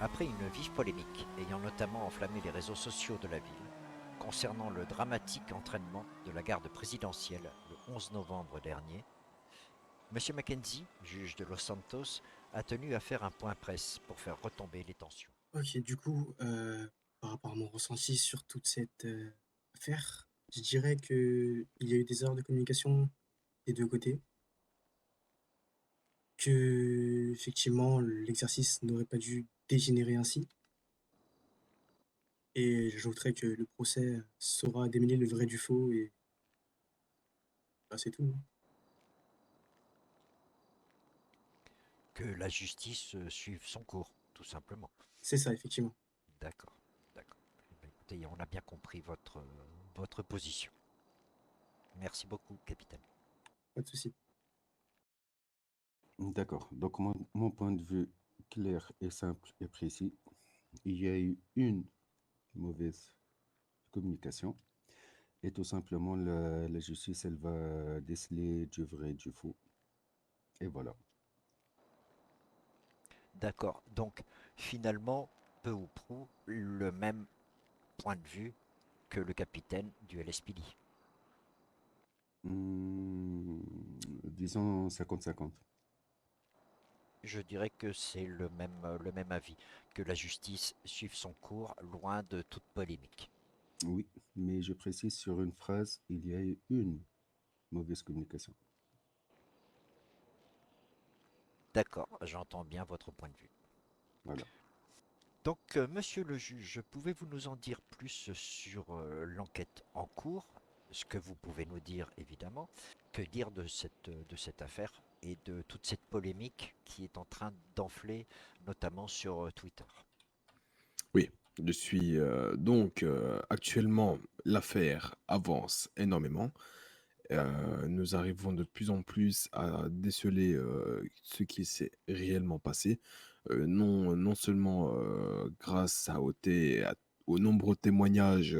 Après une vive polémique ayant notamment enflammé les réseaux sociaux de la ville concernant le dramatique entraînement de la garde présidentielle le 11 novembre dernier, Monsieur Mackenzie, juge de Los Santos, a tenu à faire un point presse pour faire retomber les tensions. OK, du coup, par rapport à mon ressenti sur toute cette, affaire, je dirais qu'il y a eu des erreurs de communication des 2 côtés, qu'effectivement l'exercice n'aurait pas dû dégénérer ainsi et j'ajouterais que le procès saura démêler le vrai du faux et bah, c'est tout, hein. Que la justice suive son cours, tout simplement. C'est ça, effectivement, D'accord, d'accord. Eh bien, écoutez, on a bien compris votre position. Merci beaucoup, capitaine. pas de souci. D'accord. Donc, mon point de vue clair et simple et précis, il y a eu une mauvaise communication et tout simplement la justice, elle va déceler du vrai et du faux. Et voilà. D'accord, donc finalement, peu ou prou, le même point de vue que le capitaine du LSPD. Hmm, disons 50-50. Je dirais que c'est le même avis, que la justice suive son cours loin de toute polémique. Oui, mais je précise sur une phrase, il y a eu une mauvaise communication. D'accord, j'entends bien votre point de vue. Voilà. Donc, monsieur le juge, pouvez-vous nous en dire plus sur l'enquête en cours? Ce que vous pouvez nous dire, évidemment. Que dire de cette affaire et de toute cette polémique qui est en train d'enfler, notamment sur Twitter? Oui, je suis actuellement, l'affaire avance énormément. Nous arrivons de plus en plus à déceler ce qui s'est réellement passé, non seulement grâce aux nombreux témoignages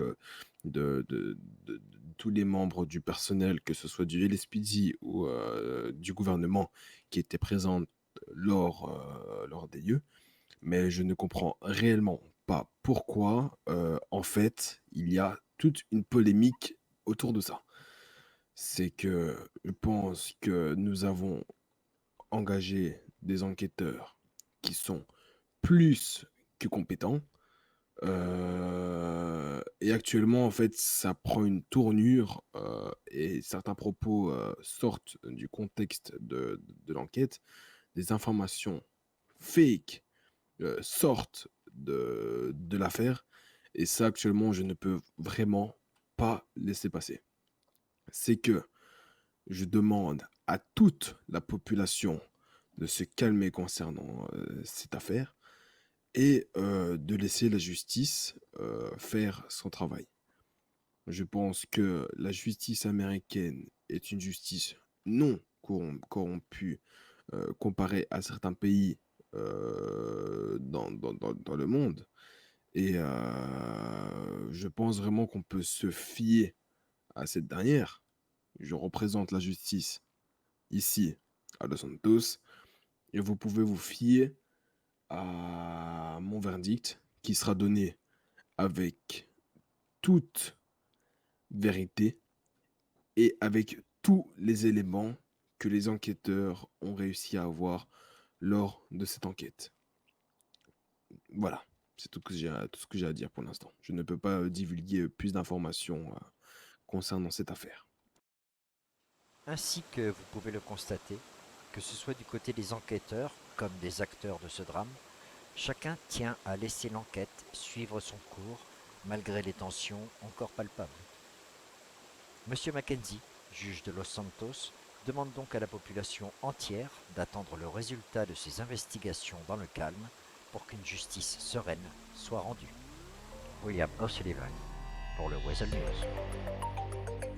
de tous les membres du personnel, que ce soit du LSPD ou du gouvernement qui étaient présents lors des lieux, mais je ne comprends réellement pas pourquoi, en fait, il y a toute une polémique autour de ça. C'est que je pense que nous avons engagé des enquêteurs qui sont plus que compétents. Et actuellement, en fait, ça prend une tournure et certains propos sortent du contexte de l'enquête. Des informations fake sortent de l'affaire. Et ça, actuellement, je ne peux vraiment pas laisser passer. C'est que je demande à toute la population de se calmer concernant cette affaire et de laisser la justice faire son travail. Je pense que la justice américaine est une justice non corrompue comparée à certains pays dans le monde. Et je pense vraiment qu'on peut se fier à cette dernière. Je représente la justice ici à Los Santos et vous pouvez vous fier à mon verdict qui sera donné avec toute vérité et avec tous les éléments que les enquêteurs ont réussi à avoir lors de cette enquête. Voilà, c'est tout ce que j'ai à dire pour l'instant. Je ne peux pas divulguer plus d'informations concernant cette affaire. Ainsi que vous pouvez le constater, que ce soit du côté des enquêteurs comme des acteurs de ce drame, chacun tient à laisser l'enquête suivre son cours malgré les tensions encore palpables. Monsieur Mackenzie, juge de Los Santos, demande donc à la population entière d'attendre le résultat de ces investigations dans le calme pour qu'une justice sereine soit rendue. William O'Sullivan pour le Weasel News.